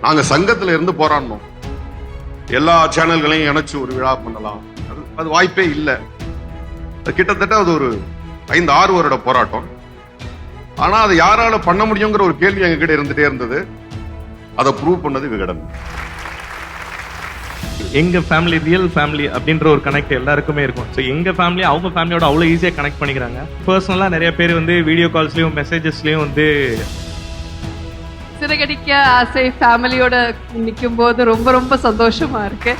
நாங்க சங்கத்துல இருந்து போராடணும். எல்லா சேனல்களையும் இணைச்சு ஒரு விழா பண்ணலாம், அது வாய்ப்பே இல்லை. கிட்டத்தட்ட அது ஒரு 5-6 வருட போராட்டம். ஆனா அது யாரால பண்ண முடியுங்கிற ஒரு கேள்வி எங்க கிட்ட இருந்துட்டே இருந்தது. அதை ப்ரூவ் பண்ணது விகடன். எங்க ஃபேமிலி ரியல் ஃபேமிலி அப்படின்ற ஒரு கனெக்ட் எல்லாருக்குமே இருக்கும். ஸோ எங்க ஃபேமிலி அவங்க ஃபேமிலியோட அவ்வளோ ஈஸியாக கனெக்ட் பண்ணிக்கிறாங்க. பர்சனலாக நிறைய பேர் வந்து வீடியோ கால்ஸ்லயும் மெசேஜஸ்லயும் வந்து சிறகடிக்க ஆசை ஃபேமிலியோட நிற்கும் போது ரொம்ப ரொம்ப சந்தோஷமா இருக்கு.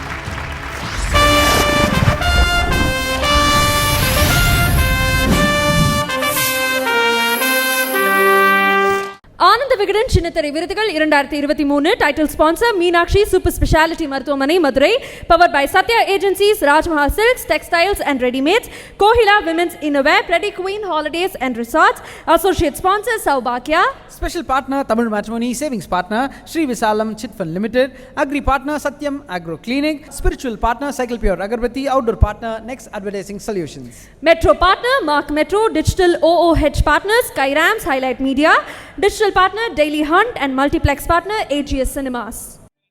ஆனந்த விகடன் சின்னத்திரை விருதுகள் 2023. Title sponsor Meenakshi super speciality மருத்துவமனை Madurai. Power by Sathya agencies, Rajmaha silks, textiles and readymades, Kohila women's innerwear, pretty queen holidays and resorts. Associate sponsor சௌபாக்யா. Special partner Tamil Matrimony, savings partner Sri Visalam Chit Fund Limited, agri partner Satyam Agro Clinic, spiritual partner Cycle Pure Agarbatti, outdoor partner Next Advertising Solutions. Metro partner Mark Metro, digital OOH partners Skyrams, Highlight Media, digital partner Daily Hunt and multiplex partner AGS Cinemas.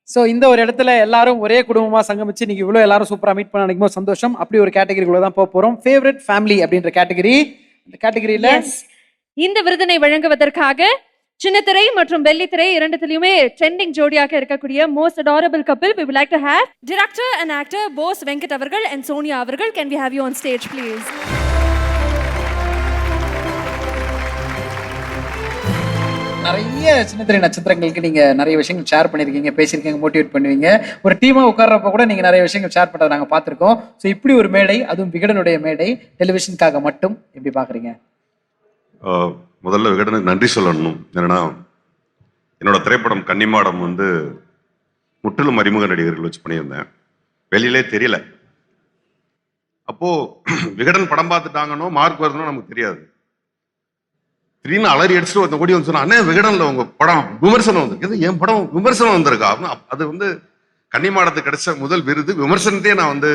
So இந்த ஒரு இடத்துல எல்லாரும் ஒரே குடும்பமாக சங்கமிச்சு இன்னைக்கு இவ்வளோ எல்லாரும் சூப்பராக மீட் பண்ண நினைக்கும் போது சந்தோஷம். அப்படி ஒரு கேட்டகரிக்குள்ள தான் போக போகிறோம். ஃபேவரட் ஃபேமிலி அப்படின்ற கேட்டகரி. இந்த கேட்டகரியில் இந்த விருதினை வழங்குவதற்காக சின்னத்திரை மற்றும் வெள்ளித்திரை இரண்டுத்திலுமே ட்ரெண்டிங் ஜோடியாக இருக்கக்கூடிய most adorable couple we would like to have director and actor Bose Venkat அவர்கள் and சோனியா அவர்கள். Can we have you on stage please? நிறைய சின்னத்திரை நட்சத்திரங்களுக்கு நீங்க நிறைய விஷயங்கள் ஷேர் பண்ணிருக்கீங்க, பேசியிருக்கீங்க, மோட்டிவேட் பண்ணுவீங்க. ஒரு டீமா உட்கார்றப்ப கூட நீங்க நிறைய விஷயங்கள் ஷேர் பண்றதை நாங்க பார்த்திருக்கோம். ஸோ இப்படி ஒரு மேடை, அதுவும் விகடனுடைய மேடை, டெலிவிஷனுக்காக மட்டும் எப்படி பாக்குறீங்க? முதல்ல விகடனுக்கு நன்றி சொல்லணும். ஏன்னா என்னோட திரைப்படம் கன்னிமாடம் வந்து முற்றிலும் அறிமுக நடிகர்கள் வச்சு பண்ணியிருந்தேன். வெளியிலே தெரியல. அப்போ விகடன் படம் பார்த்துட்டாங்கன்னோ மார்க் வருதுன்னோ நமக்கு தெரியாது. திடீர்னு அலறி அடிச்சுட்டு ஒருத்த ஓடி வந்து சொன்னா, அண்ணே விகடன்ல உங்க படம் விமர்சனம் வந்திருக்கு. என் படம் விமர்சனம் வந்திருக்கா? அது வந்து கன்னிமாடத்துக்கு கிடைச்ச முதல் விருது. விமர்சனத்தையே நான் வந்து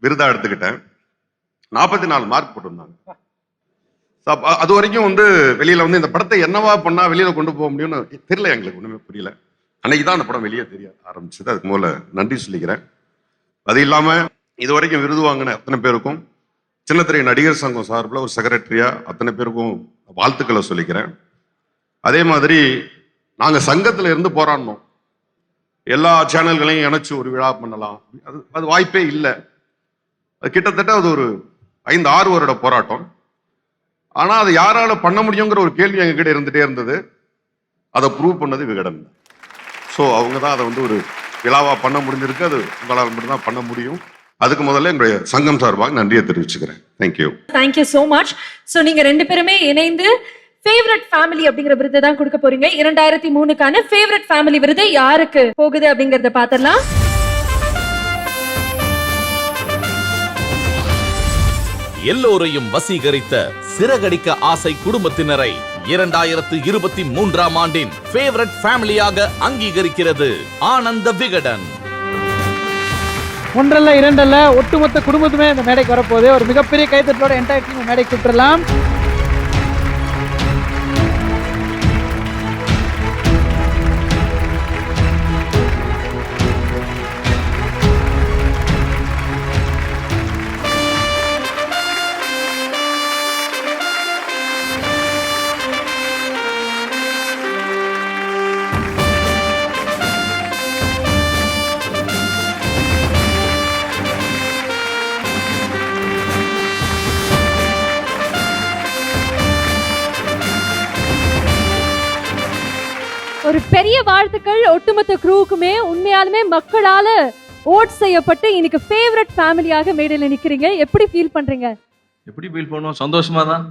விருதா எடுத்துக்கிட்டேன். 44 மார்க் போட்டிருந்தாங்க. அது வரைக்கும் வந்து வெளியில வந்து இந்த படத்தை என்னவா பண்ணா வெளியில கொண்டு போக முடியும்னு தெரியல, எங்களுக்கு ஒண்ணுமே புரியல. அன்னைக்குதான் அந்த படம் வெளியே தெரிய ஆரம்பிச்சது. அதுக்கு முதல்ல நன்றி சொல்லிக்கிறேன். அது இல்லாம இது வரைக்கும் விருது வாங்கின அத்தனை பேருக்கும், சின்னத்திரை நடிகர் சங்கம் சார்பில் ஒரு செக்ரட்டரியா அத்தனை பேருக்கும் வாழ்த்துக்களை சொல்லிக்கிறேன். அதே மாதிரி நாங்க சங்கத்துல இருந்து போராடணும். எல்லா சேனல்களையும் இணைச்சு ஒரு விழா பண்ணலாம், அது வாய்ப்பே இல்லை. கிட்டத்தட்ட அது ஒரு 5-6 வருட போராட்டம். ஆனா அது யாரால பண்ண முடியுங்கிற ஒரு கேள்வி எங்க கிட்ட இருந்துட்டே இருந்தது. அதை ப்ரூவ் பண்ணது விகடன். ஸோ அவங்க தான் அதை வந்து ஒரு விழாவா பண்ண முடிஞ்சிருக்கு. அது உங்களால் மட்டும்தான் பண்ண முடியும். அதுக்கு முதல்ல என்னுடைய சங்கம் சார்பாக நன்றியை தெரிவிச்சுக்கிறேன். Thank you so much. ஸோ நீங்க ரெண்டு பேருமே இணைந்து ஃபேவரட் ஃபேமிலி அப்படிங்கிற விருது தான் கொடுக்க போறீங்க. 2003க்கான ஃபேவரட் ஃபேமிலி விருது யாருக்கு போகுது அப்படிங்கறத பாத்திரலாம். எல்லோரையும் வசீகரித்த சிறகடிக்க ஆசை குடும்பத்தினரை 2023ஆம் ஆண்டின் ஃபேவரட் ஃபேமிலியாக அங்கீகரிக்கிறது ஆனந்த விகடன். ஒன்றல்ல இரண்டல்ல, ஒட்டுமொத்த குடும்பத்துமே இந்த மேடைக்கு வரப்போகுது. ஒரு மிகப்பெரிய கைத்தட்டலோட என்டையர் டீம் மேடைக்கு கூப்பிடலாம். ஒரு பெரிய வாழ்த்துக்கள் ஒட்டுமொத்த க்ரூவுக்குமே. உண்மையாலுமே மக்களால ஓட் செய்யப்பட்டு இன்னைக்கு ஃபேவரட் ஃபேமிலியாக மேடையில நிக்கிறீங்க. எப்படி ஃபீல் பண்றீங்க? எப்படி ஃபீல் பண்ணுவோம்? சந்தோஷமா தான்.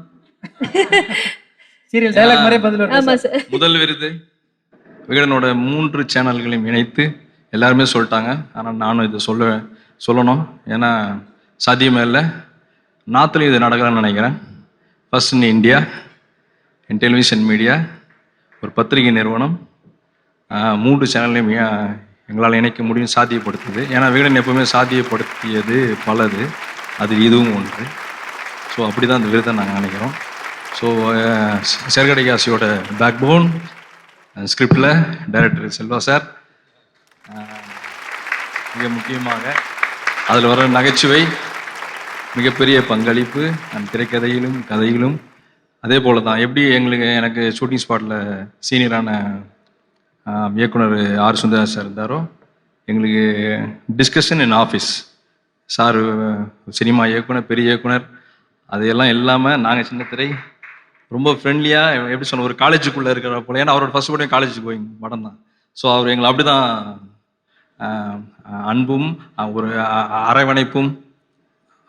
சீரியல் டயலாக் மாதிரி பதில் வருது. ஆமா சார். முதல் விருது விகடனோட 3 சேனல்களையும் இணைத்து எல்லாருமே சொல்லிட்டாங்க. ஆனால் நானும் இதை சொல்லணும். ஏன்னா சாத்தியமே இல்லை. நார்த்லையும் இது நடக்கலாம்னு நினைக்கிறேன். First in India in television media, ஒரு பத்திரிகை நிறுவனம் 3 சேனல்லையும் எங்களால் இணைக்க முடியும், சாத்தியப்படுத்துது. ஏன்னா விகடன் எப்பவுமே சாத்தியப்படுத்தியது பலது, அது இதுவும் ஒன்று. ஸோ அப்படி தான் அந்த விருதை நாங்கள் நினைக்கிறோம். ஸோ சிறகடிக்க ஆசையோட பேக் போன் ஸ்கிரிப்டில் டைரக்டர் செல்வா சார், மிக முக்கியமாக அதில் வர நகைச்சுவை மிகப்பெரிய பங்களிப்பு அந்த திரைக்கதையிலும் கதையிலும். அதே போல் தான் எப்படி எனக்கு ஷூட்டிங் ஸ்பாட்டில் சீனியரான இயக்குனர் ஆர் சுந்தர் சார் இருந்தாரோ, எங்களுக்கு discussion in office sir cinema இயக்குனர், பெரிய இயக்குனர், அதையெல்லாம் இல்லாமல் நாங்கள் சின்ன திரை ரொம்ப ஃப்ரெண்ட்லியாக எப்படி சொல்ல ஒரு காலேஜுக்குள்ளே இருக்கிற போல. ஏன்னா அவரோட ஃபர்ஸ்ட் படம் காலேஜுக்கு கோயிங் படம் தான். ஸோ அவர் எங்களை அப்படி தான் அன்பும் ஒரு அரவணைப்பும்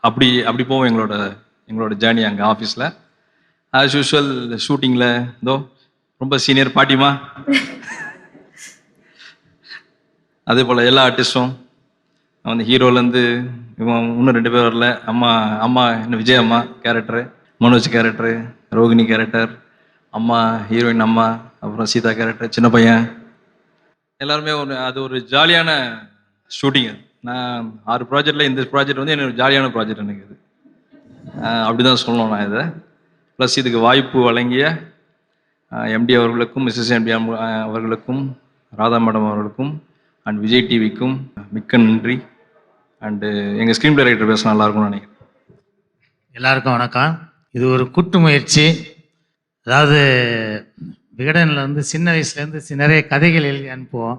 அப்படி போவோம் எங்களோட ஜேர்னி அங்கே ஆஃபீஸில். ஆஸ் யூஷுவல் ஷூட்டிங்கில் ரொம்ப சீனியர் பாட்டிமா, அதே போல் எல்லா ஆர்டிஸ்டும் வந்து ஹீரோலேருந்து இவன் இன்னும் 2 பேர் வரல, அம்மா இன்னும் விஜய் அம்மா character, Manoj character, Rohini character, அம்மா ஹீரோயின் அம்மா, அப்புறம் சீதா கேரக்டர், சின்ன பையன், எல்லாருமே அது ஒரு ஜாலியான ஷூட்டிங். நான் 6 ப்ராஜெக்டில் இந்த ப்ராஜெக்ட் வந்து எனக்கு ஜாலியான ப்ராஜெக்ட் எனக்கு இது. அப்படி தான் சொல்லணும் நான் இதை. ப்ளஸ் இதுக்கு வாய்ப்பு வழங்கிய எம்டி அவர்களுக்கும், மிஸ்ஸஸ் எம்டி அவர்களுக்கும், ராதா மேடம் அவர்களுக்கும் அண்ட் விஜய் டிவிக்கும் மிக்க நன்றி. அண்டு எங்கள் ஸ்க்ரீன் டைரக்டர் பேச நல்லாயிருக்கும்னு நினைக்கிறேன். எல்லாருக்கும் வணக்கம். இது ஒரு கூட்டு முயற்சி. அதாவது விகடனில் வந்து சின்ன வயசுலேருந்து நிறைய கதைகள் எழுதி அனுப்புவோம்.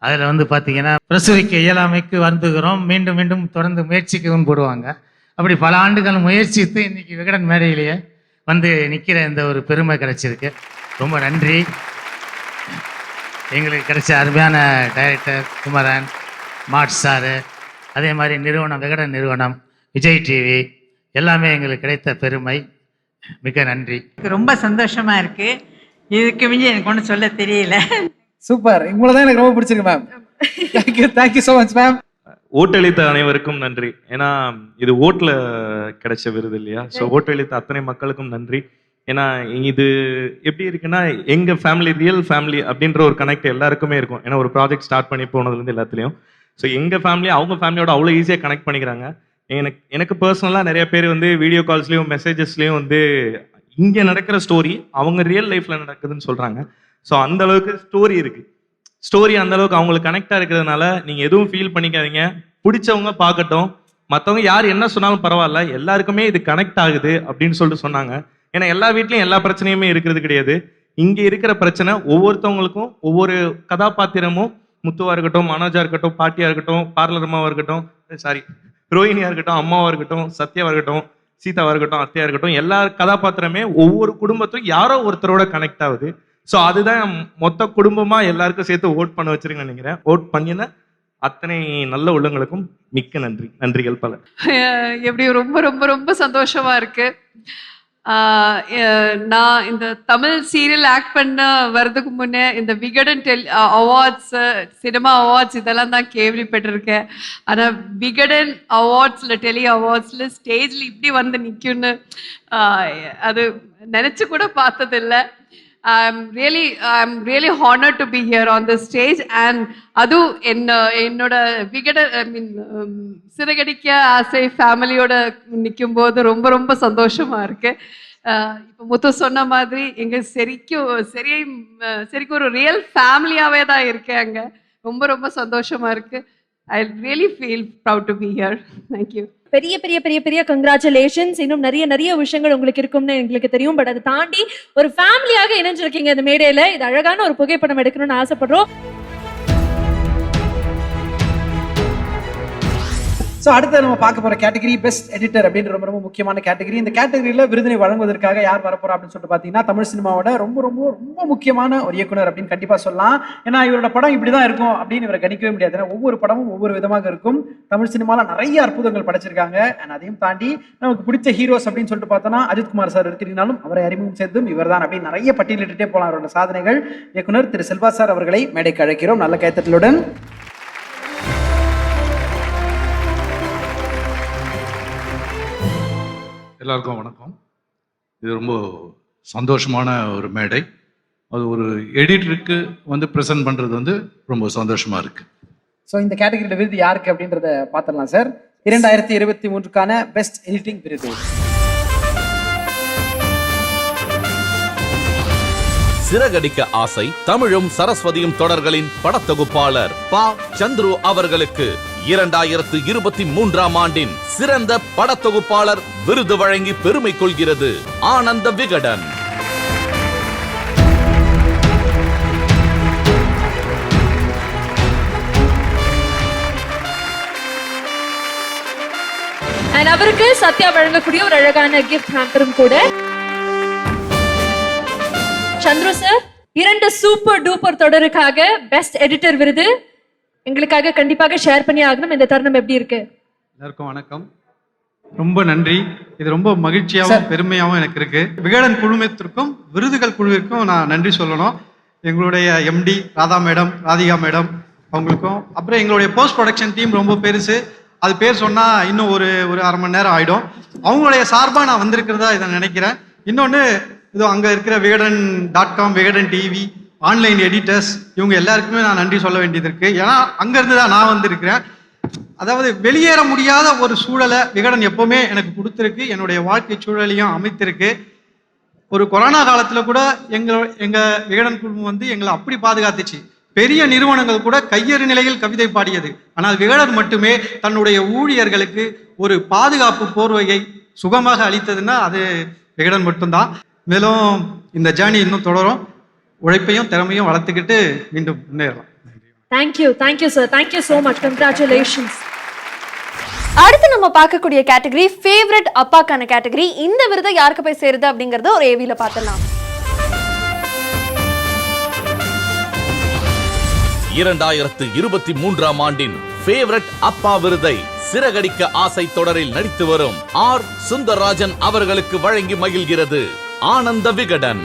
அதில் வந்து பார்த்திங்கன்னா பிரசுரிக்க இயலாமைக்கு வந்துகிறோம், மீண்டும் மீண்டும் தொடர்ந்து முயற்சிக்கவும் போடுவாங்க. அப்படி பல ஆண்டுகள் முயற்சித்து இன்றைக்கி விகடன் மேடையிலேயே வந்து நிற்கிற இந்த ஒரு பெருமை கிடைச்சிருக்கு. ரொம்ப நன்றி. எங்களுக்கு கிடைச்ச அருமையான டைரக்டர் குமரன், மாட் சாரு, அதே மாதிரி நிறுவனம் விகடன் நிறுவனம், விஜய் டிவி எல்லாமே எங்களுக்கு கிடைத்த பெருமை. மிக நன்றி. ரொம்ப சந்தோஷமா இருக்கு. இதுக்கு மிஞ்சி எனக்கு ஒன்றும் சொல்ல தெரியல. சூப்பர். உங்களை தான் எனக்கு ரொம்ப பிடிச்சிருக்கு ma'am. Thank you so much ma'am. ஓட்டளித்த அனைவருக்கும் நன்றி. ஏன்னா இது ஓட்டில் கிடைச்ச விருது இல்லையா? ஸோ ஓட்டளித்த அத்தனை மக்களுக்கும் நன்றி. ஏன்னா இது எப்படி இருக்குன்னா, எங்க ஃபேமிலி ரியல் ஃபேமிலி அப்படின்ற ஒரு கனெக்ட் எல்லாருக்குமே இருக்கும். ஏன்னா ஒரு ப்ராஜெக்ட் ஸ்டார்ட் பண்ணி போனதுலேருந்து எல்லாத்துலேயும். ஸோ எங்க ஃபேமிலி அவங்க ஃபேமிலியோட அவ்வளோ ஈஸியாக கனெக்ட் பண்ணிக்கிறாங்க. எனக்கு பர்சனலாக நிறைய பேர் வந்து வீடியோ கால்ஸ்லேயும் மெசேஜஸ்லேயும் வந்து இங்கே நடக்கிற ஸ்டோரி அவங்க ரியல் லைஃப்பில் நடக்குதுன்னு சொல்கிறாங்க. ஸோ அந்த அளவுக்கு ஸ்டோரி இருக்குது. ஸ்டோரி அந்த அளவுக்கு அவங்களுக்கு கனெக்டாக இருக்கிறதுனால நீங்கள் எதுவும் ஃபீல் பண்ணிக்காதீங்க. பிடிச்சவங்க பார்க்கட்டும், மற்றவங்க யார் என்ன சொன்னாலும் பரவாயில்ல, எல்லாருக்குமே இது கனெக்ட் ஆகுது அப்படின்னு சொல்லிட்டு சொன்னாங்க. ஏன்னா எல்லா வீட்லையும் எல்லா பிரச்சனையுமே இருக்கிறது கிடையாது. இங்கே இருக்கிற பிரச்சனை ஒவ்வொருத்தவங்களுக்கும் ஒவ்வொரு கதாபாத்திரமும், முத்துவா இருக்கட்டும், மனோஜா இருக்கட்டும், பாட்டியா இருக்கட்டும், பார்லர் அம்மாவா இருக்கட்டும், ரோஹினியா இருக்கட்டும், அம்மாவா இருக்கட்டும், சத்யாவா இருக்கட்டும், சீதாவா இருக்கட்டும், அத்தையா இருக்கட்டும், எல்லா கதாபாத்திரமே ஒவ்வொரு குடும்பத்துக்கும் யாரோ ஒருத்தரோட கனெக்ட் ஆகுது. ஸோ அதுதான் மொத்த குடும்பமா எல்லாருக்கும் சேர்த்து ஓட் பண்ண வச்சிருக்கேன்னு நினைக்கிறேன். ஓட் பண்ணின அத்தனை நல்ல உள்ளங்களுக்கும் மிக்க நன்றி. நன்றிகள் பல. எப்படி ரொம்ப ரொம்ப ரொம்ப சந்தோஷமா இருக்கு. நான் இந்த தமிழ் சீரியல் ஆக்ட் பண்ண வர்றதுக்கு முன்னே இந்த விகடன் அவார்ட்ஸ், சினிமா அவார்ட்ஸ் இதெல்லாம் தான் கேள்விப்பட்டிருக்கேன். ஆனால் விகடன் அவார்ட்ஸ்ல, டெலி அவார்ட்ஸ்ல ஸ்டேஜ்ல இப்படி வந்து நிற்கும்னு அது நினைச்சு கூட பார்த்ததில்லை. I'm really honored to be here on this stage. And adu ennoda vigada Siragadikka ஆசை ஃபேமிலியோட நிற்கும் போது ரொம்ப ரொம்ப சந்தோஷமா இருக்கு. இப்போ முத்து சொன்ன மாதிரி எங்க சரிக்கு ஒரு ரியல் ஃபேமிலியாவே தான் இருக்கேன் அங்க. ரொம்ப ரொம்ப சந்தோஷமா இருக்கு. I really feel proud to be here. Thank you. பெரிய பெரிய பெரிய பெரிய கங்க்ராச்சுலேஷன்ஸ். இன்னும் நிறைய நிறைய விஷயங்கள் உங்களுக்கு இருக்கும்னு எங்களுக்கு தெரியும். பட் அதை தாண்டி ஒரு ஃபேமிலியாக இணைஞ்சிருக்கீங்க இந்த மேடையில. இது அழகான ஒரு புகைப்படம் எடுக்கணும்னு ஆசைப்படுறோம். ஸோ அடுத்து நம்ம பார்க்க போகிற கேட்டகரி பெஸ்ட் எடிட்டர் அப்படின்னு ரொம்ப ரொம்ப முக்கியமான கேட்டகரி. இந்த கேட்டகரியில் விருதினை வழங்குவதற்காக யார் வரப்போறா அப்படின்னு சொல்லிட்டு பார்த்தீங்கன்னா, தமிழ் சினிமாவோட ரொம்ப ரொம்ப ரொம்ப முக்கியமான ஒரு இயக்குனர் அப்படின்னு கண்டிப்பாக சொல்லலாம். ஏன்னா இவரோட படம் இப்படி தான் இருக்கும் அப்படின்னு இவரை கணிக்கவே முடியாது. ஏன்னா ஒவ்வொரு படமும் ஒவ்வொரு விதமாக இருக்கும். தமிழ் சினிமாவில் நிறைய அற்புதங்கள் படைச்சிருக்காங்க. அண்ட் அதையும் தாண்டி நமக்கு பிடிச்ச ஹீரோஸ் அப்படின்னு சொல்லிட்டு பார்த்தோன்னா அஜித்குமார் சார் இருக்கிறீங்கனாலும் அவரை அறிமுகம் செய்தும் இவர் தான் அப்படின்னு நிறைய பட்டியலிட்டுட்டே போகலாம் அவரோட சாதனைகள். இயக்குனர் திரு செல்வா சார் அவர்களை மேடைக்கு அழைக்கிறோம் நல்ல கைத்தட்டலுடன். எல்லாருக்கும் வணக்கம். இது ரொம்ப சந்தோஷமான ஒரு மேடை. அது ஒரு எடிட்டருக்கு வந்து ப்ரெசென்ட் பண்ணுறது வந்து ரொம்ப சந்தோஷமாக இருக்குது. ஸோ இந்த கேட்டகரியில் விருது யாருக்கு அப்படின்றத பார்த்துடலாம் சார். 2023க்கான பெஸ்ட் எடிட்டிங் விருது சிறகடிக்க ஆசை, தமிழும் சரஸ்வதியும் தொடர்களின் படத்தொகுப்பாளர் பா. சந்துரு அவர்களுக்கு 2023ஆம் ஆண்டின் சிறந்த படத்தொகுப்பாளர் விருது வழங்கி பெருமை கொள்கிறது ஆனந்த விகடன். And அவருக்கு சத்யா வழங்கக்கூடிய ஒரு அழகான கிஃப்ட் ஹேம்பரும் கூட. சந்துரு சார், 2 சூப்பர் டூப்பர் தொடருக்காக பெஸ்ட் எடிட்டர் விருது எங்களுக்காக கண்டிப்பாக ஷேர் பண்ணி ஆகணும். இந்த தருணம் எப்படி இருக்கு? எல்லாருக்கும் வணக்கம், ரொம்ப நன்றி. இது ரொம்ப மகிழ்ச்சியாகவும் பெருமையாகவும் எனக்கு இருக்கு. விகடன் குழுமத்திற்கும் விருதுகள் குழுவிற்கும் நான் நன்றி சொல்லணும். எங்களுடைய எம்டி ராதிகா மேடம் அவங்களுக்கும், அப்புறம் எங்களுடைய போஸ்ட் ப்ரொடக்ஷன் டீம் ரொம்ப பெருசு. அது பேர் சொன்னா இன்னும் ஒரு அரை மணி நேரம் ஆயிடும். அவங்களுடைய சார்பாக நான் வந்திருக்கிறதா இதை நினைக்கிறேன். இன்னொன்று, இது அங்கே இருக்கிற விகடன்.com, விகடன் டிவி, ஆன்லைன் எடிட்டர்ஸ், இவங்க எல்லாருக்குமே நான் நன்றி சொல்ல வேண்டியது இருக்கு. ஏன்னா அங்கேருந்து தான் நான் வந்திருக்கிறேன். அதாவது வெளியேற முடியாத ஒரு சூழலை விகடன் எப்பவுமே எனக்கு கொடுத்துருக்கு. என்னுடைய வாழ்க்கை சூழலையும் அமைத்திருக்கு. ஒரு கொரோனா காலத்தில் கூட எங்கள் விகடன் குழுமம் வந்து எங்களை அப்படி பாதுகாத்துச்சு. பெரிய நிறுவனங்கள் கூட கையறு நிலையில் கவிதை பாடியது. ஆனால் விகடன் மட்டுமே தன்னுடைய ஊழியர்களுக்கு ஒரு பாதுகாப்பு போர்வையை சுகமாக அளித்ததுன்னா அது விகடன் மட்டும்தான். மேலும் இந்த ஜேர்னி இன்னும் தொடரும். உழைப்பையும் திறமையும் வளர்த்துக்கிட்டு மீண்டும் முன்னேறலாம். Thank you sir, thank you so much, congratulations. அடுத்து நம்ம பார்க்கக்கூடிய கேட்டகரி ஃபேவரட் அப்பாக்கான கேட்டகரி. இந்த விருதை யாருக்கு போய் சேருது அப்படிங்கறத ஒரு ஏவில பார்த்தலாம். 2023ஆம் ஆண்டின் ஃபேவரட் அப்பா விருதை சிறகடிக்க ஆசை தொடரில் நடித்து வரும் ஆர். சுந்தரராஜன் அவர்களுக்கு வழங்கி மகிழ்கிறது ஆனந்த விகடன்.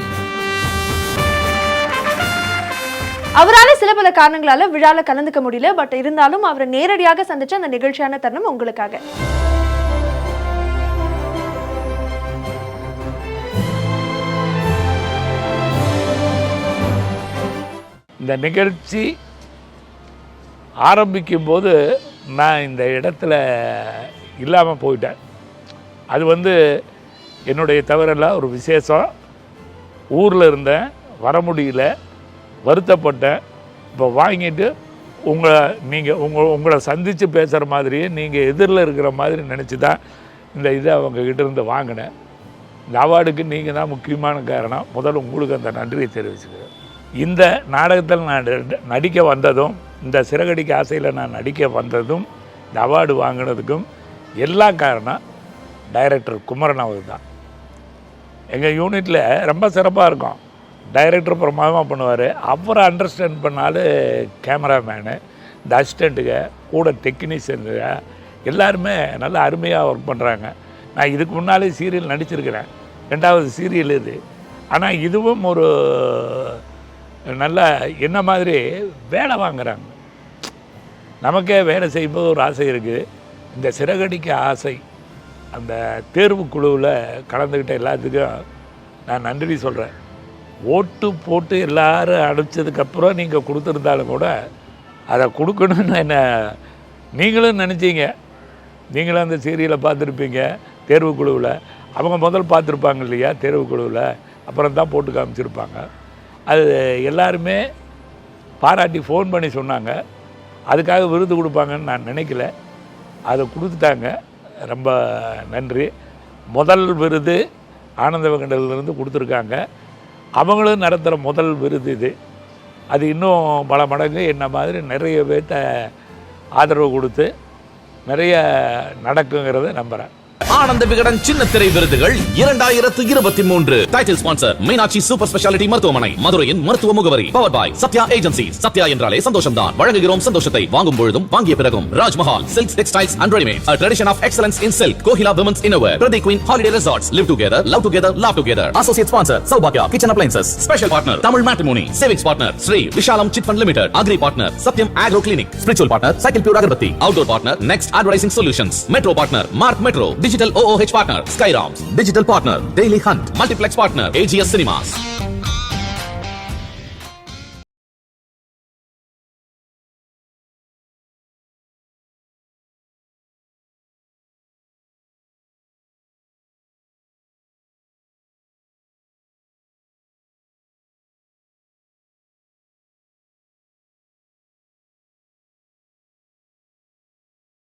அவரால சில பல காரணங்களால விழால கலந்துக்க முடியல. பட் இருந்தாலும் அவரை நேரடியாக சந்திச்ச அந்த நிகழ்ச்சியான தருணம் உங்களுக்காக. இந்த நிகழ்ச்சி ஆரம்பிக்கும் போது நான் இந்த இடத்துல இல்லாமல் போயிட்டேன். அது வந்து என்னுடைய தவறில்ல, ஒரு விசேஷம். ஊரில் இருந்தேன், வர முடியல, வருத்தப்பட்டேன். இப்போ வாங்கிட்டு உங்களை சந்தித்து பேசுகிற மாதிரியே நீங்கள் எதிரில் இருக்கிற மாதிரி நினச்சி தான் இந்த இதை அவங்கக்கிட்ட இருந்து வாங்கினேன். இந்த அவார்டுக்கு நீங்கள் தான் முக்கியமான காரணம். முதல்ல உங்களுக்கு அந்த நன்றியை தெரிவிச்சுக்கிறேன். இந்த நாடகத்தில் நான் நடிக்க வந்ததும், இந்த சிறகடிக்க ஆசையில் நான் நடிக்க வந்ததும், இந்த அவார்டு வாங்கினதுக்கும் எல்லா காரணம் டைரக்டர் குமரன் அவர் தான். எங்கள் யூனிட்டில் ரொம்ப சிறப்பாக இருக்கும். டைரக்டர் பிரமாதமாக பண்ணுவார். அவரை அண்டர்ஸ்டாண்ட் பண்ணாலும் கேமராமேனு, இந்த அசிஸ்டண்ட்டுங்க, கூட டெக்னீஷியனுங்க எல்லாருமே நல்லா அருமையாக ஒர்க் பண்ணுறாங்க. நான் இதுக்கு முன்னாலே சீரியல் நடிச்சிருக்கிறேன், 2வது சீரியல் இது. ஆனால் இதுவும் ஒரு நல்ல என்ன மாதிரி வேலை வாங்குகிறாங்க. நமக்கே வேலை செய்யும்போது ஒரு ஆசை இருக்குது. இந்த சிறகடிக்க ஆசை அந்த தேர்வு குழுவில் கலந்துக்கிட்ட எல்லாத்துக்கும் நான் நன்றி சொல்கிறேன். ஓட்டு போட்டு எல்லோரும் அனுப்பிச்சதுக்கப்புறம் நீங்கள் கொடுத்துருந்தாலும் கூட அதை கொடுக்கணுன்னு என்ன நீங்களும் நினச்சிங்க. நீங்களும் அந்த சீரியலை பார்த்துருப்பீங்க தேர்வு குழுவில். அவங்க முதல் பார்த்துருப்பாங்க இல்லையா தேர்வு குழுவில், அப்புறம் தான் போட்டு காமிச்சிருப்பாங்க. அது எல்லாருமே பாராட்டி ஃபோன் பண்ணி சொன்னாங்க. அதுக்காக விருது கொடுப்பாங்கன்னு நான் நினைக்கல. அதை கொடுத்துட்டாங்க, ரொம்ப நன்றி. முதல் விருது ஆனந்த விகடனிலிருந்து கொடுத்துருக்காங்க. அவங்களும் நடத்துகிற முதல் விருது இது. அது இன்னும் பல மடங்கு என்ன மாதிரி நிறைய பேர்த்த ஆதரவு கொடுத்து நிறைய நடக்குங்கிறத நம்புகிறேன். ஆனந்த விகடன் சின்னத்திரை விருதுகள் 2023. Title sponsor Meenakshi super speciality மருத்துவமனை, மதுரையின் மருத்துவ முகவரி. பவர் பாய் சத்யா ஏஜென்சி. சத்யா என்றாலே சந்தோஷம் தான். வழங்குகிறோம் சந்தோஷத்தை வாங்கும் பொழுதும் வாங்கிய பிறகும். Rajmahal silks, textiles and readymades, a tradition of excellence in silk. Kohila women's innerwear. Pradeep Queen Holiday Resorts. Live together, love together, laugh together. Associate sponsor Saubhagya Kitchen Appliances. Special partner Tamil Matrimony. Savings partner Sri Vishalam Chit Fund Limited. Agri partner Satyam Agro Clinic. Spiritual partner Cycle Pure Agarbatti. Outdoor partner Next Advertising Solutions. Metro partner Mark Metro. Digital OOH partner Skyroms. Digital partner Daily Hunt. Multiplex partner AGS Cinemas.